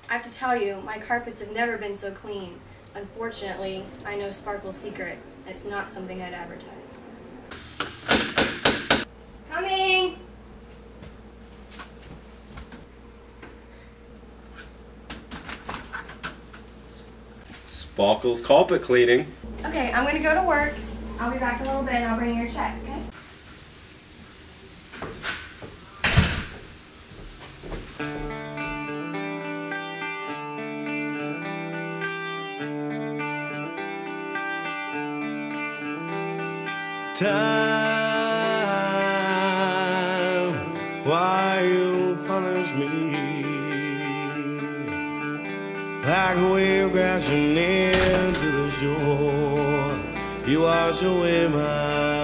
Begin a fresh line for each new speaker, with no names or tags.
I have to tell you, my carpets have never been so clean. Unfortunately, I know Sparkle's secret. It's not something I'd advertise. Coming!
Sparkle's carpet cleaning.
Okay, I'm gonna go to work. I'll be back in a little bit and I'll bring you your check, okay?
Time, why you punish me like a wave crashing into the shore? You wash away my